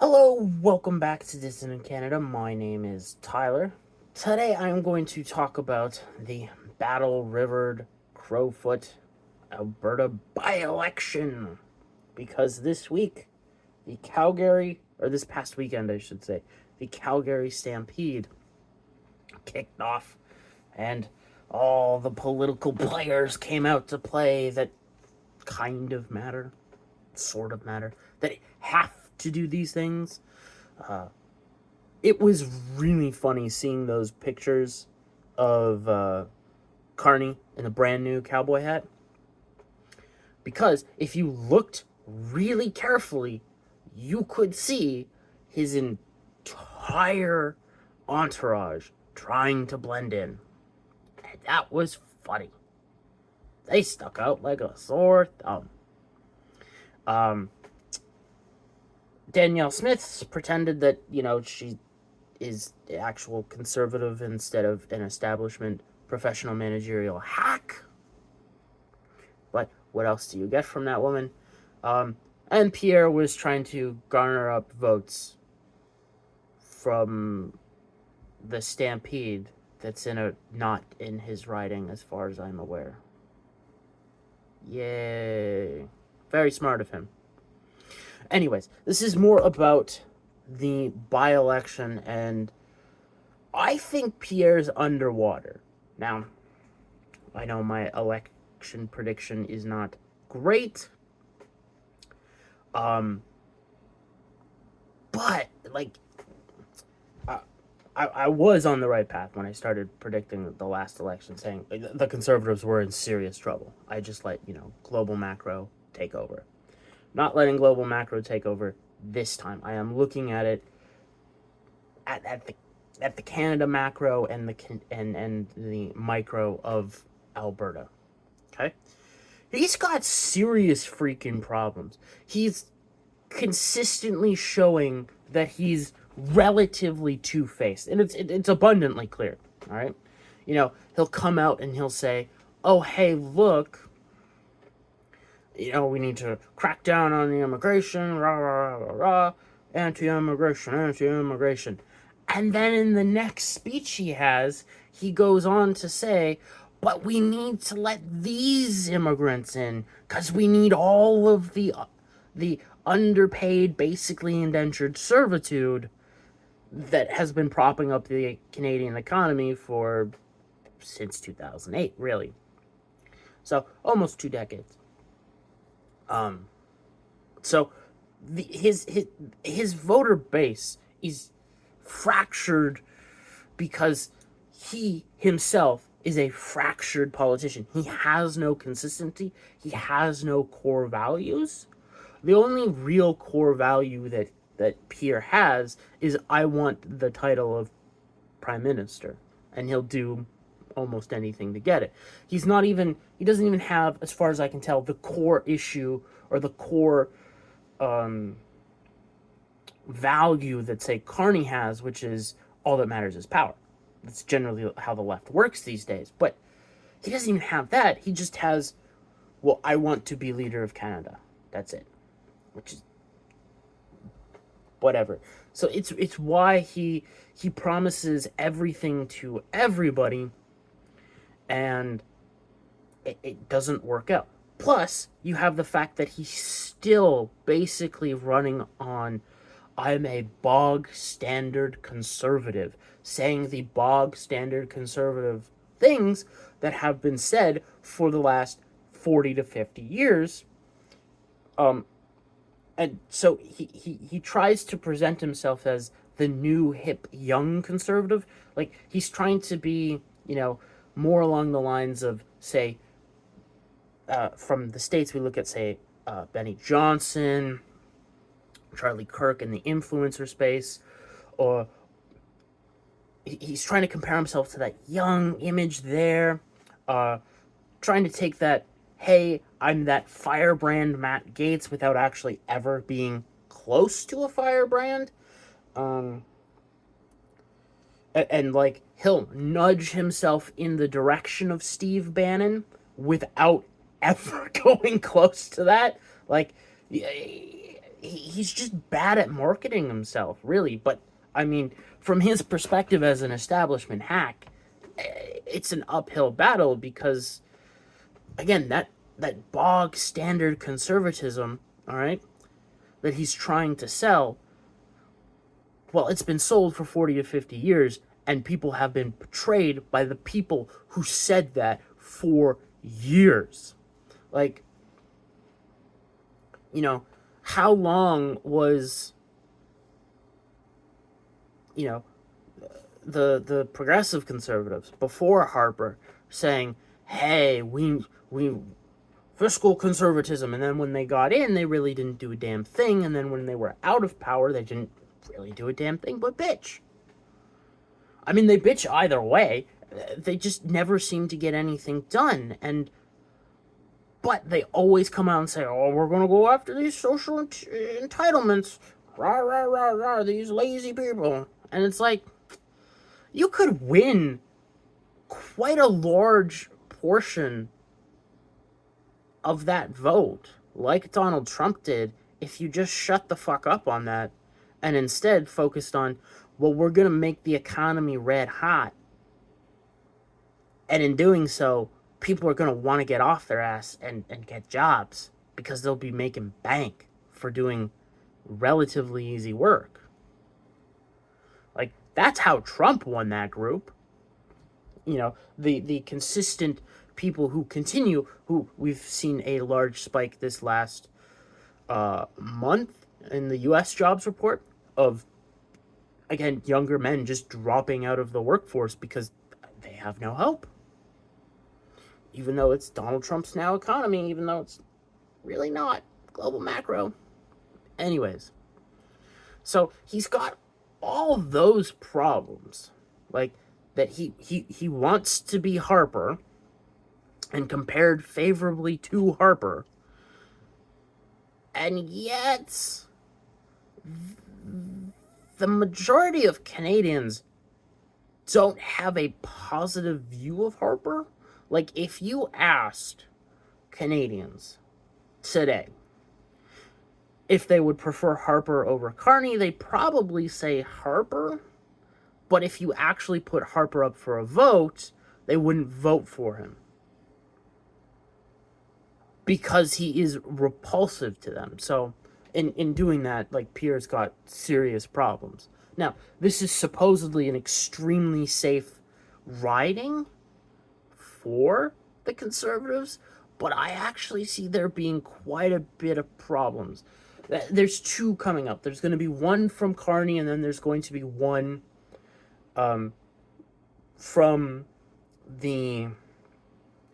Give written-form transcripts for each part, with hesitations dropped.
Hello, welcome back to Dissident Canada. My name is Tyler. Today I am going to talk about the Battle Rivered Crowfoot, Alberta by-election. Because this week, this past weekend I should say, the Calgary Stampede kicked off and all the political players came out to play that kind of matter, sort of matter, that have to do these things. It was really funny seeing those pictures of Carney in a brand new cowboy hat. Because if you looked really carefully, you could see his entire entourage trying to blend in. And that was funny. They stuck out like a sore thumb. Danielle Smith pretended that, she is the actual conservative instead of an establishment professional managerial hack. But what else do you get from that woman? And Pierre was trying to garner up votes from the Stampede that's not in his riding as far as I'm aware. Yay. Very smart of him. Anyways, this is more about the by-election, and I think Pierre's underwater. Now, I know my election prediction is not great, but, I was on the right path when I started predicting the last election, saying the Conservatives were in serious trouble. I just let, global macro take over. Not letting global macro take over this time. I am looking at it at the Canada macro and the micro of Alberta. Okay? He's got serious freaking problems. He's consistently showing that he's relatively two-faced, and it's abundantly clear. All right? He'll come out and he'll say, "Oh, hey, look, we need to crack down on the immigration, rah, rah, rah, rah, anti-immigration, anti-immigration." And then in the next speech he goes on to say, "But we need to let these immigrants in, because we need all of the underpaid, basically indentured servitude that has been propping up the Canadian economy since 2008, really. So, almost 2 decades. So his voter base is fractured because he himself is a fractured politician. He has no consistency. He has no core values. The only real core value that Pierre has is, I want the title of prime minister, and he'll do almost anything to get it. He doesn't even have, as far as I can tell, the core issue or the core value that, say, Carney has, which is all that matters is power. That's generally how the left works these days. But he doesn't even have that. He just has, well, I want to be leader of Canada. That's it. Which is whatever. So it's why he promises everything to everybody, and it doesn't work out. Plus, you have the fact that he's still basically running on, I'm a bog standard conservative, saying the bog standard conservative things that have been said for the last 40 to 50 years. And so he tries to present himself as the new hip young conservative. Like, he's trying to be, more along the lines of, say, from the States, we look at, say, Benny Johnson, Charlie Kirk in the influencer space, or he's trying to compare himself to that young image there, trying to take that, hey, I'm that firebrand Matt Gaetz, without actually ever being close to a firebrand. And like, he'll nudge himself in the direction of Steve Bannon without ever going close to that. Like, he's just bad at marketing himself, really. But I mean, from his perspective as an establishment hack, it's an uphill battle because, again, that bog standard conservatism, all right, that he's trying to sell, well, it's been sold for 40 to 50 years, and people have been betrayed by the people who said that for years. Like, you know, how long was, you know, the progressive conservatives before Harper saying, "Hey, we fiscal conservatism," and then when they got in, they really didn't do a damn thing, and then when they were out of power, they didn't really do a damn thing but bitch. I mean, they bitch either way. They just never seem to get anything done, but they always come out and say, "Oh, we're gonna go after these social entitlements, rah rah rah rah, these lazy people," and it's like, you could win quite a large portion of that vote, like Donald Trump did, if you just shut the fuck up on that and instead focused on, well, we're going to make the economy red hot. And in doing so, people are going to want to get off their ass and get jobs because they'll be making bank for doing relatively easy work. Like, that's how Trump won that group. You know, the consistent people who continue, who we've seen a large spike this last month in the U.S. jobs report of, again, younger men just dropping out of the workforce because they have no hope. Even though it's Donald Trump's now economy, even though it's really not global macro. Anyways, so he's got all those problems, like that he wants to be Harper and compared favorably to Harper, and yet the majority of Canadians don't have a positive view of Harper. Like, if you asked Canadians today if they would prefer Harper over Carney, they probably say Harper. But if you actually put Harper up for a vote, they wouldn't vote for him because he is repulsive to them. So in doing that, like, Pierre's got serious problems. Now, this is supposedly an extremely safe riding for the Conservatives, but I actually see there being quite a bit of problems. There's two coming up. There's going to be one from Carney, and then there's going to be one from the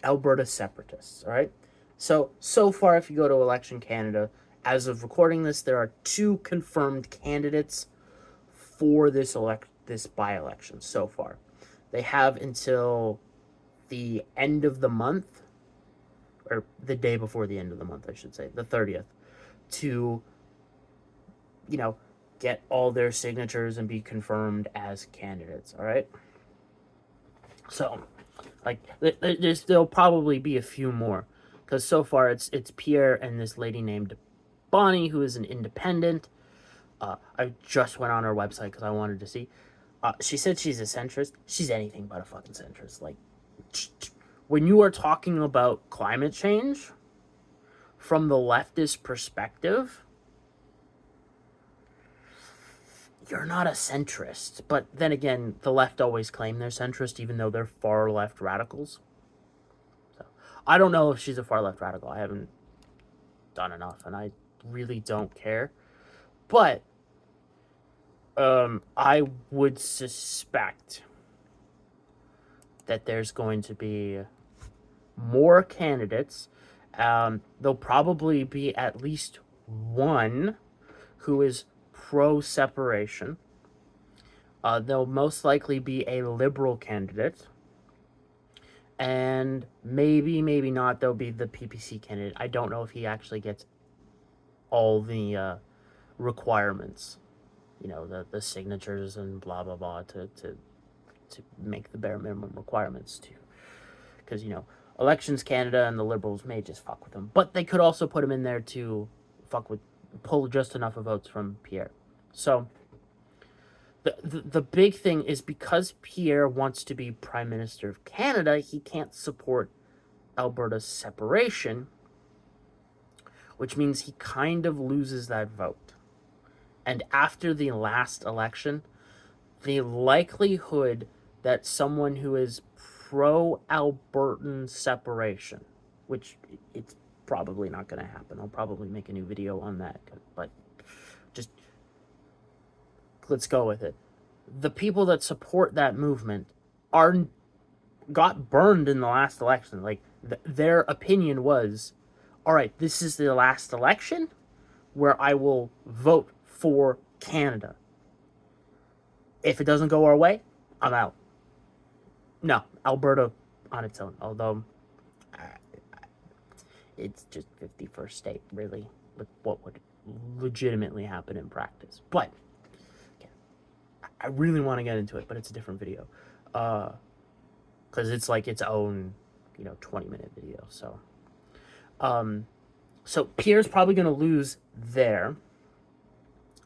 Alberta separatists, all right? So far, if you go to Election Canada, as of recording this, there are 2 confirmed candidates for this by-election so far. They have until the end of the month, or the day before the end of the month, I should say, the 30th, to, get all their signatures and be confirmed as candidates, all right? So, like, there'll probably be a few more, because so far it's Pierre and this lady named Bonnie, who is an independent. I just went on her website because I wanted to see. She said she's a centrist. She's anything but a fucking centrist. Like, when you are talking about climate change from the leftist perspective, you're not a centrist. But then again, the left always claim they're centrist, even though they're far left radicals. So I don't know if she's a far left radical. I haven't done enough, and I really don't care. But I would suspect that there's going to be more candidates. There'll probably be at least one who is pro-separation. There'll most likely be a Liberal candidate. And maybe not, there'll be the PPC candidate. I don't know if he actually gets all the requirements. The signatures and blah, blah, blah to make the bare minimum requirements to. Because, Elections Canada and the Liberals may just fuck with him. But they could also put him in there to fuck with pull just enough of votes from Pierre. So the big thing is, because Pierre wants to be Prime Minister of Canada, he can't support Alberta's separation, which means he kind of loses that vote. And after the last election, the likelihood that someone who is pro-Albertan separation, which it's probably not going to happen. I'll probably make a new video on that, but just let's go with it. The people that support that movement got burned in the last election. Like, their opinion was, all right, this is the last election where I will vote for Canada. If it doesn't go our way, I'm out. No, Alberta on its own, although it's just 51st state, really, with what would legitimately happen in practice. But again, I really want to get into it, but it's a different video, because it's like its own, 20-minute video. So Pierre's probably going to lose there.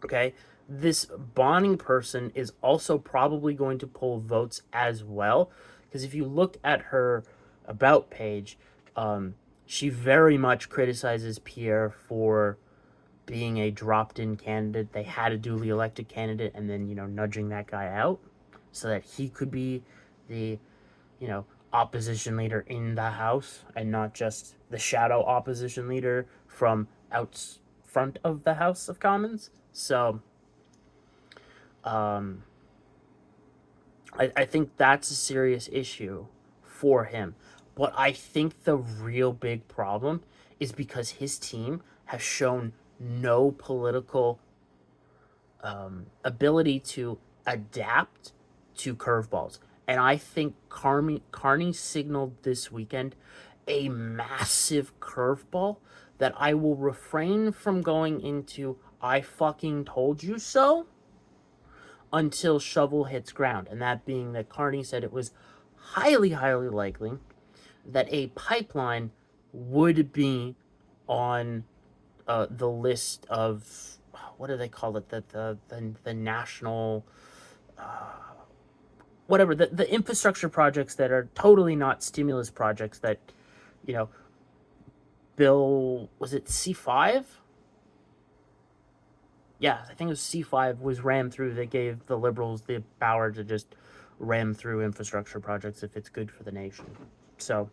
Okay, this Bonnie person is also probably going to pull votes as well, because if you look at her about page, she very much criticizes Pierre for being a dropped-in candidate. They had a duly elected candidate, and then, nudging that guy out so that he could be the, opposition leader in the House, and not just the shadow opposition leader from out front of the House of Commons. So, I think that's a serious issue for him. But I think the real big problem is because his team has shown no political ability to adapt to curveballs. And I think Carney signaled this weekend a massive curveball that I will refrain from going into "I fucking told you so" until shovel hits ground. And that being that Carney said it was highly, highly likely that a pipeline would be on the list of, what do they call it? The national, whatever, the infrastructure projects that are totally not stimulus projects that, Bill, was it C5? Yeah, I think it was C5 was rammed through that gave the Liberals the power to just ram through infrastructure projects if it's good for the nation. So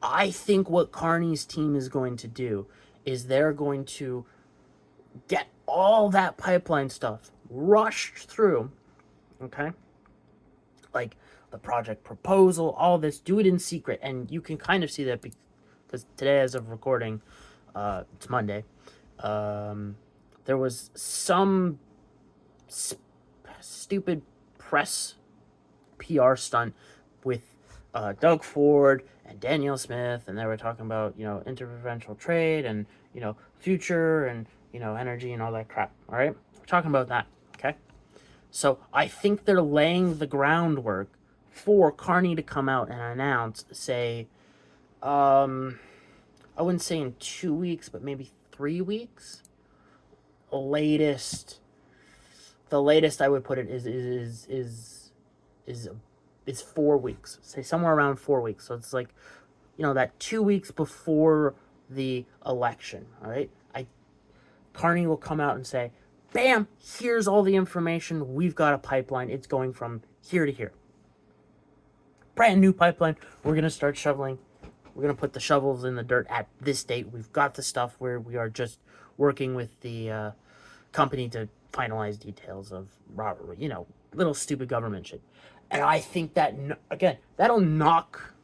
I think what Carney's team is going to do is they're going to get all that pipeline stuff rushed through, okay? Like the project proposal, all this, do it in secret. And you can kind of see that because today, as of recording, it's Monday, there was some stupid press PR stunt with Doug Ford and Danielle Smith, and they were talking about, interprovincial trade and, future and, energy and all that crap, all right? We're talking about that, okay? So I think they're laying the groundwork for Carney to come out and announce, say, I wouldn't say in 2 weeks, but maybe 3 weeks. The latest I would put it is 4 weeks. Say somewhere around 4 weeks. So it's like, that 2 weeks before the election. All right. Carney will come out and say, bam, here's all the information. We've got a pipeline. It's going from here to here. Brand new pipeline. We're going to start shoveling. We're going to put the shovels in the dirt at this date. We've got the stuff where we are just working with the company to finalize details of, little stupid government shit. And I think that, again, that'll knock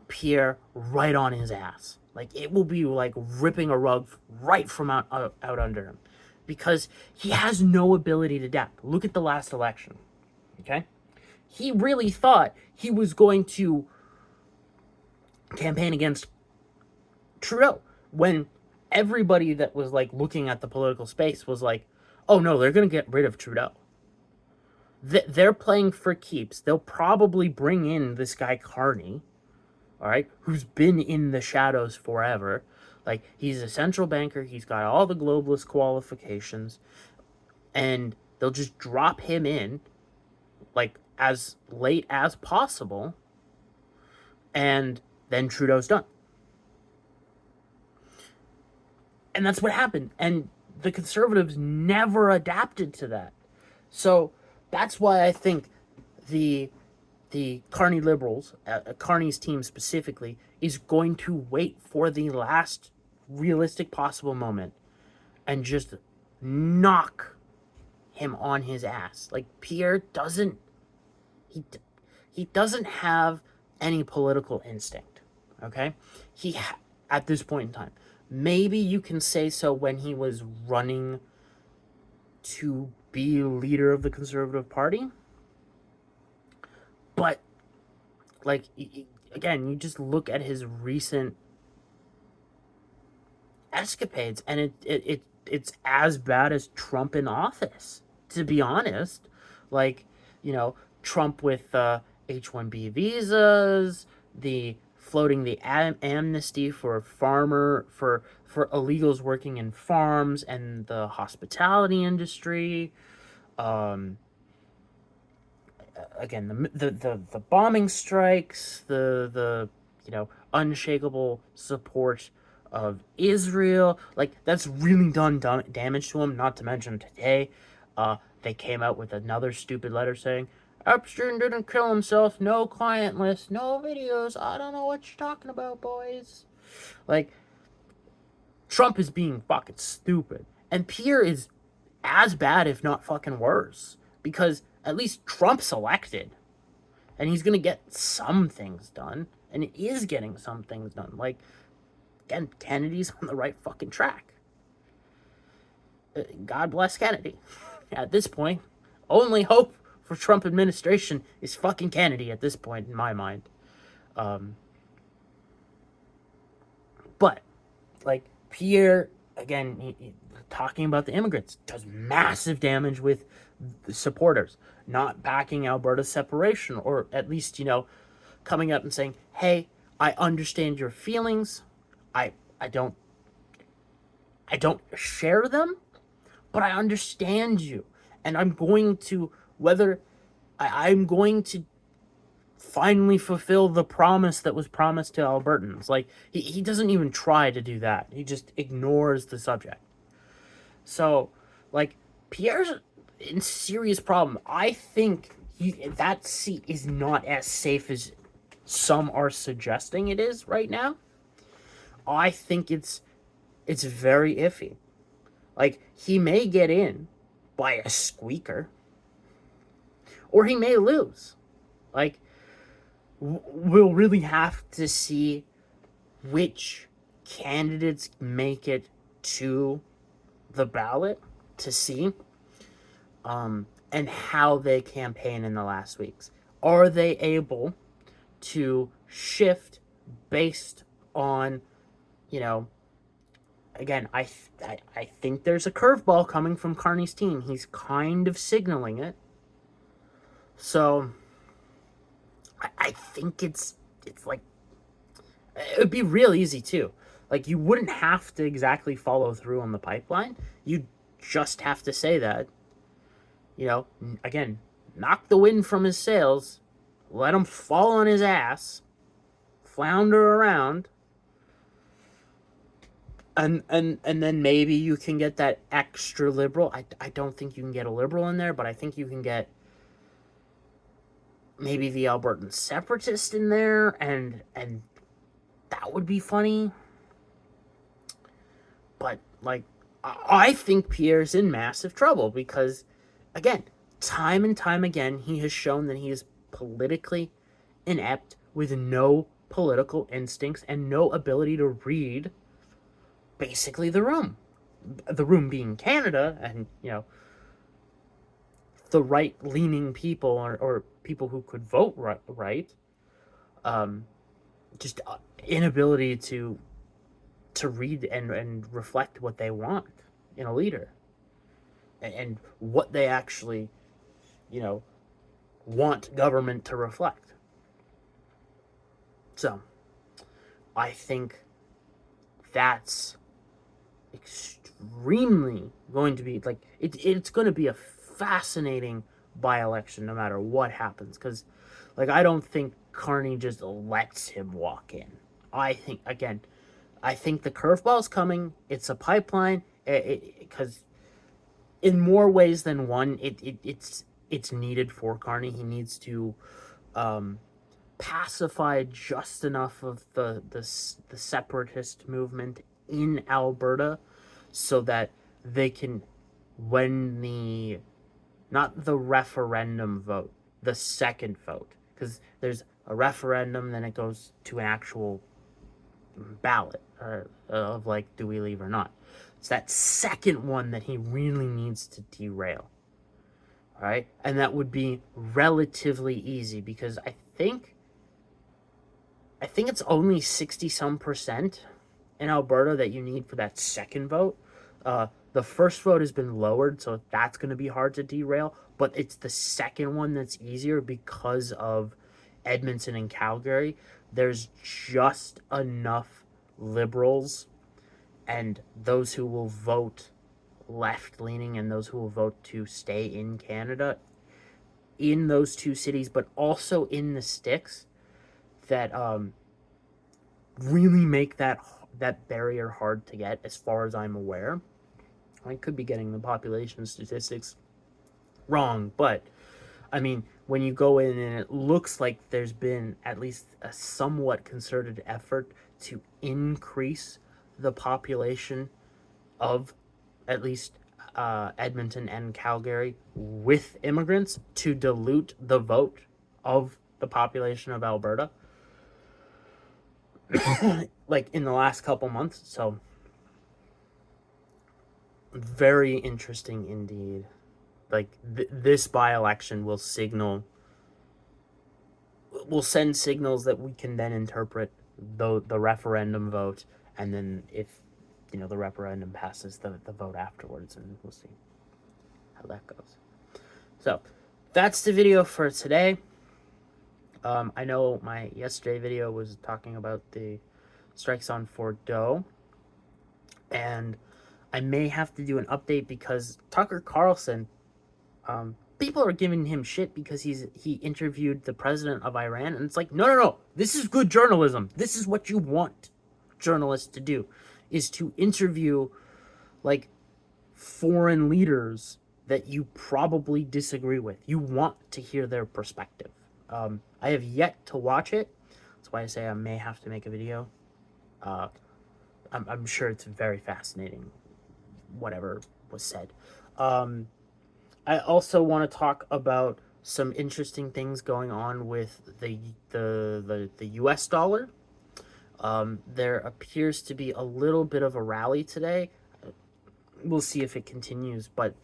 Pierre right on his ass. Like, it will be like ripping a rug right from out under him. Because he has no ability to adapt. Look at the last election, okay? He really thought he was going to campaign against Trudeau when everybody that was, like, looking at the political space was like, oh, no, they're going to get rid of Trudeau. They're playing for keeps. They'll probably bring in this guy Carney, all right, who's been in the shadows forever. Like, he's a central banker. He's got all the globalist qualifications. And they'll just drop him in, like, as late as possible. And then Trudeau's done. And that's what happened. And the Conservatives never adapted to that. So that's why I think the Carney Liberals, Carney's team specifically, is going to wait for the last realistic possible moment and just knock him on his ass. Like, Pierre doesn't, he doesn't have any political instinct, okay? At this point in time, maybe you can say so when he was running to be leader of the Conservative Party, but, like, again, you just look at his recent escapades, and it's as bad as Trump in office, to be honest. Like, Trump with H-1B visas, the floating the amnesty for illegals working in farms and the hospitality industry. Again, the bombing strikes, the unshakable support of Israel, like, that's really done damage to him. Not to mention today, they came out with another stupid letter saying Epstein didn't kill himself, no client list, no videos. I don't know what you're talking about, boys. Like, Trump is being fucking stupid, and Pierre is as bad, if not fucking worse, because at least Trump's elected, and he's gonna get some things done, and he is getting some things done. Like, again, Kennedy's on the right fucking track. God bless Kennedy. At this point, only hope for Trump administration is fucking Kennedy at this point, in my mind. But, like, Pierre, again, he, talking about the immigrants, does massive damage with the supporters, not backing Alberta's separation, or at least, coming up and saying, hey, I understand your feelings. I don't share them, but I understand you. And I'm going to, I'm going to finally fulfill the promise that was promised to Albertans. Like, he doesn't even try to do that. He just ignores the subject. So, like, Pierre's in serious problem. I think that seat is not as safe as some are suggesting it is right now. I think it's very iffy. Like, he may get in by a squeaker, or he may lose. Like, we'll really have to see which candidates make it to the ballot to see, and how they campaign in the last weeks. Are they able to shift based on, again, I think there's a curveball coming from Carney's team. He's kind of signaling it. So I think it's like, it would be real easy too. Like, you wouldn't have to exactly follow through on the pipeline. You just have to say that, again, knock the wind from his sails, let him fall on his ass, flounder around, and then maybe you can get that extra liberal. I don't think you can get a liberal in there, but I think you can get maybe the Albertan separatist in there, and that would be funny. But, like, I think Pierre's in massive trouble because, again, time and time again, he has shown that he is politically inept, with no political instincts and no ability to read basically the room. The room being Canada, and, the right-leaning people, or people who could vote right. Just inability to read and reflect what they want in a leader, and what they actually, want government to reflect. So, I think that's extremely going to be, like, it's going to be a fascinating by-election no matter what happens, because, like, I don't think Carney just lets him walk in. I think, again, I think the curveball's coming. It's a pipeline, because in more ways than one, it's needed for Carney. He needs to pacify just enough of the separatist movement in Alberta so that they can, when the, not the referendum vote, the second vote, because there's a referendum, then it goes to an actual ballot of, like, do we leave or not. It's that second one that he really needs to derail. All right, and that would be relatively easy, because I think it's only 60-some% in Alberta that you need for that second vote. The first vote has been lowered, so that's going to be hard to derail, but it's the second one that's easier because of Edmonton and Calgary. There's just enough Liberals and those who will vote left-leaning and those who will vote to stay in Canada in those two cities, but also in the sticks, that really make that barrier hard to get, as far as I'm aware. I could be getting the population statistics wrong, but I mean, when you go in and it looks like there's been at least a somewhat concerted effort to increase the population of at least Edmonton and Calgary with immigrants to dilute the vote of the population of Alberta, like in the last couple months. So very interesting indeed. Like, this by-election will send signals that we can then interpret the referendum vote, and then if, the referendum passes, the vote afterwards, and we'll see how that goes. So that's the video for today. I know my yesterday video was talking about the strikes on Fort Doe, and I may have to do an update because Tucker Carlson, people are giving him shit because he interviewed the president of Iran, and it's like, no, this is good journalism. This is what you want journalists to do, is to interview, like, foreign leaders that you probably disagree with. You want to hear their perspective. I have yet to watch it. That's why I say I may have to make a video. I'm sure it's very fascinating, whatever was said. I also want to talk about some interesting things going on with the U.S. dollar. There appears to be a little bit of a rally today. We'll see if it continues, but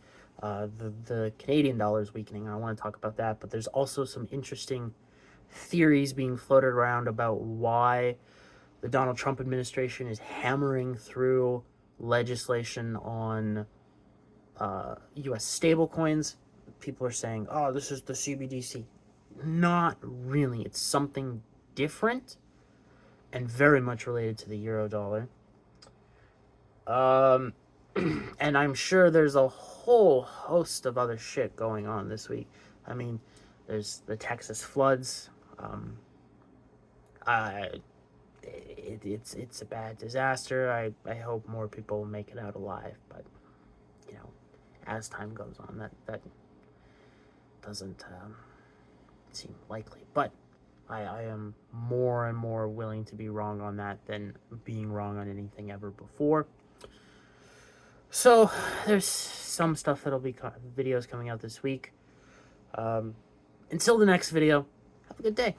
the Canadian dollar is weakening. I want to talk about that, but there's also some interesting theories being floated around about why the Donald Trump administration is hammering through legislation on U.S. stablecoins. People are saying, oh, this is the CBDC. Not really. It's something different and very much related to the euro dollar. And I'm sure there's a whole host of other shit going on this week. I mean, there's the Texas floods. It's a bad disaster. I hope more people make it out alive, but as time goes on, that doesn't seem likely. But I am more and more willing to be wrong on that than being wrong on anything ever before. So there's some stuff that'll be videos coming out this week. Until the next video, have a good day.